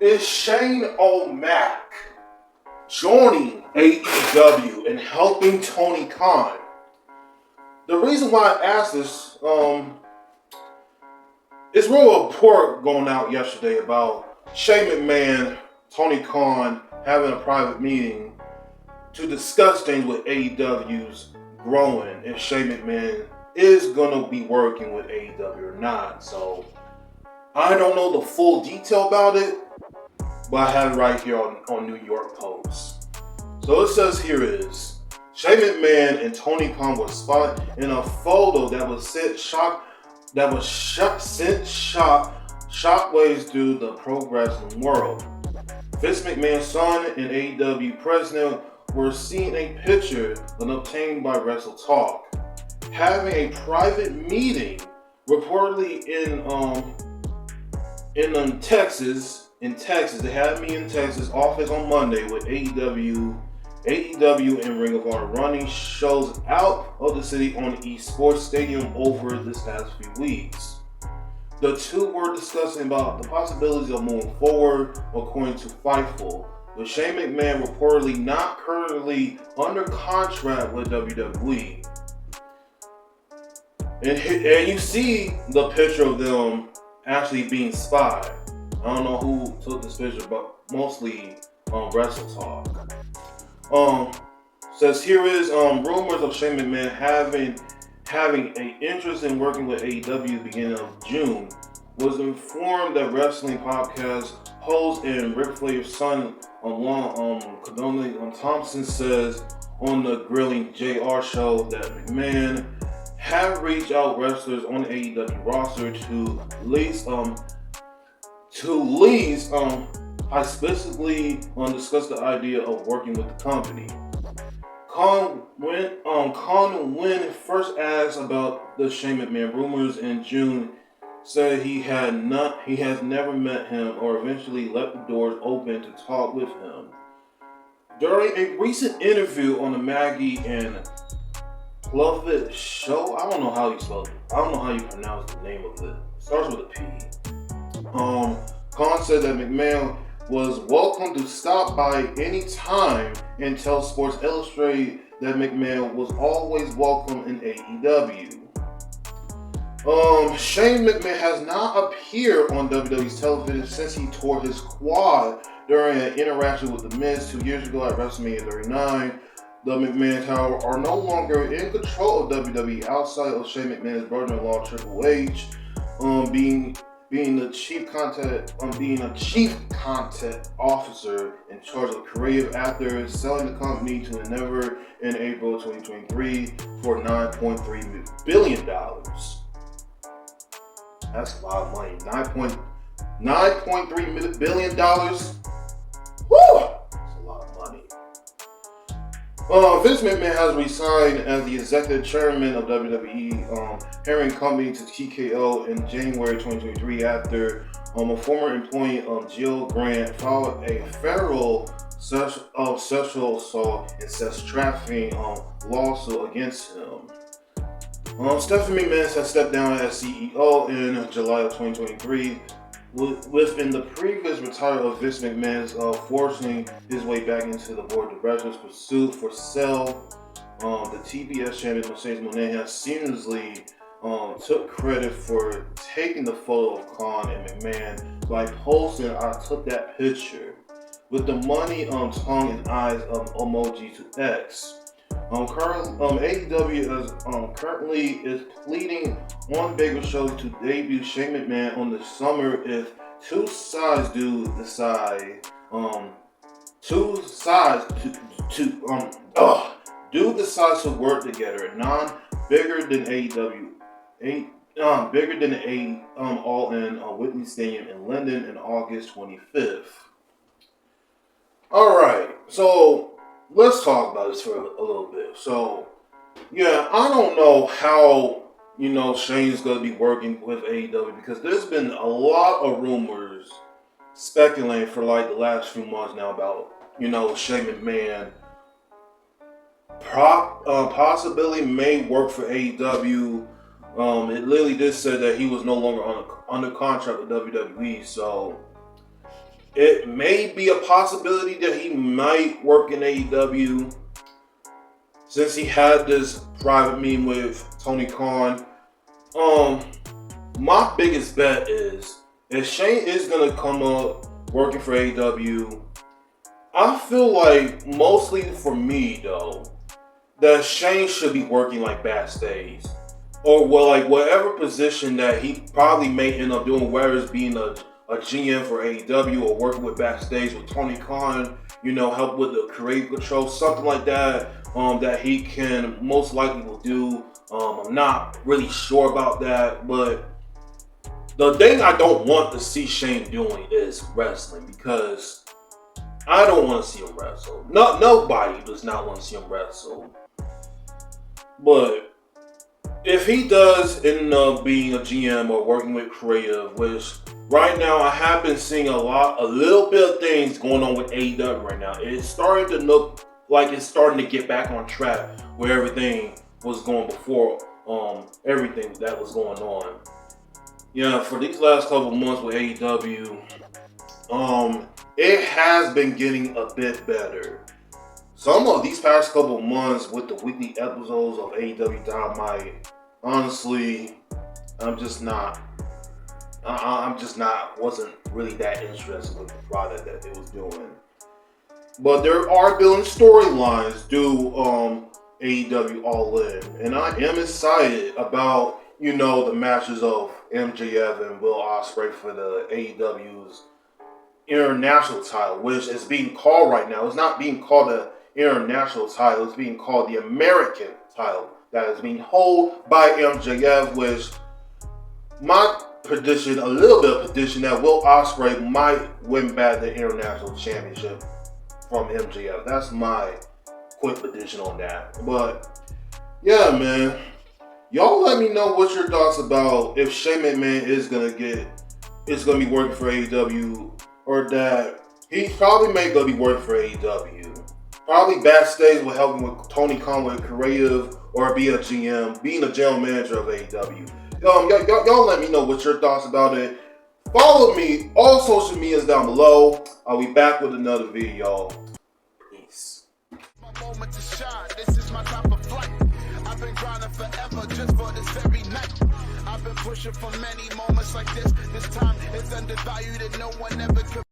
Is Shane O'Mac joining AEW and helping Tony Khan? The reason why I asked this, it's real report going out yesterday about Shane McMahon, Tony Khan having a private meeting to discuss things with AEW's growing, if Shane McMahon is going to be working with AEW or not. So I don't know the full detail about it, but I have it right here on New York Post. So it says here is, Shane McMahon and Tony Khan were spotted in a photo that was sent shockwaves through the pro wrestling world. Vince McMahon's son and AEW president were seen a picture obtained by Wrestle Talk, having a private meeting reportedly in Texas. In Texas, they had me in Texas office on Monday with AEW and Ring of Honor running shows out of the city on East Sports Stadium over this past few weeks. The two were discussing about the possibilities of moving forward, according to Fightful, with Shane McMahon reportedly not currently under contract with WWE. And you see the picture of them actually being spotted. I don't know who took this picture, but mostly Wrestle Talk. Says here is rumors of Shane McMahon having an interest in working with AEW beginning of June. Was informed that wrestling podcast host and Ric Flair's son Thompson says on the Grilling JR show that McMahon have reached out wrestlers on the AEW roster to lease I specifically discussed the idea of working with the company. Khan, when first asked about the Shane McMahon rumors in June, said he has never met him or eventually left the doors open to talk with him. During a recent interview on the Maggie and Lovett show, I don't know how you spell it. I don't know how you pronounce the name of it. It starts with a P. Khan said that McMahon was welcome to stop by any time and tell Sports Illustrated that McMahon was always welcome in AEW. Shane McMahon has not appeared on WWE's television since he tore his quad during an interaction with The Miz 2 years ago at WrestleMania 39. The McMahon Tower are no longer in control of WWE outside of Shane McMahon's brother-in-law Triple H, being a chief content officer in charge of creative after selling the company to Endeavor in April 2023 for $9.3 billion. That's a lot of money. $9.3 billion. Woo! That's a lot of money. Vince McMahon has resigned as the executive chairman of WWE parent company to TKO in January 2023 after a former employee Jill Grant filed a federal sexual assault and sex trafficking lawsuit against him. Stephanie McMahon has stepped down as CEO in July of 2023, within the previous retirement of Vince McMahon's forcing his way back into the board of directors pursuit for sale. The TBS champion Mercedes Moné seamlessly took credit for taking the photo of Khan and McMahon by posting "I took that picture" with the money tongue and eyes emoji to X. AEW currently is pleading on Bigger Show to debut Shane McMahon on the summer if two sides do decide to work together. Bigger than AEW, bigger than All In Whitney Stadium in London in August 25th. All right, so let's talk about this for a little bit. So, yeah, I don't know how, Shane's going to be working with AEW because there's been a lot of rumors speculating for like the last few months now about, Shane McMahon possibly may work for AEW. It literally did say that he was no longer under contract with WWE, so it may be a possibility that he might work in AEW since he had this private meeting with Tony Khan. My biggest bet is if Shane is gonna come up working for AEW, I feel like mostly for me though, that Shane should be working like backstage. Or well, like whatever position that he probably may end up doing, whether it's being a GM for AEW or working with backstage with Tony Khan, help with the creative control, something like that, that he can most likely will do. I'm not really sure about that, but the thing I don't want to see Shane doing is wrestling, because I don't want to see him wrestle. Nobody does not want to see him wrestle. But if he does end up being a GM or working with creative, which right now I have been seeing a little bit of things going on with AEW right now. It's starting to look like it's starting to get back on track where everything was going before, everything that was going on. Yeah, for these last couple months with AEW, it has been getting a bit better. Some of these past couple months with the weekly episodes of AEW Dynamite, honestly, wasn't really that interested with the product that it was doing. But there are building storylines due AEW All In, and I am excited about, the matches of MJF and Will Ospreay for the AEW's international title, which is being called right now. It's not being called the international title, it's being called the American title that is being held by MJF, which my prediction, a little bit of prediction, that Will Ospreay might win back the international championship from MJF. That's my quick prediction on that. But yeah, man, y'all let me know what your thoughts about if Shane McMahon is gonna be working for AEW, or that he's probably may gonna be working for AEW. Probably backstage with helping with Tony Khan with creative, or be a GM, being a general manager of AEW. Y'all let me know what your thoughts about it. Follow me, all social medias down below. I'll be back with another video, y'all. Peace. My moment to shine. This is my type of flight. I've been grinding forever just for this very night. I've been pushing for many moments like this. This time it's undervalued and no one ever could.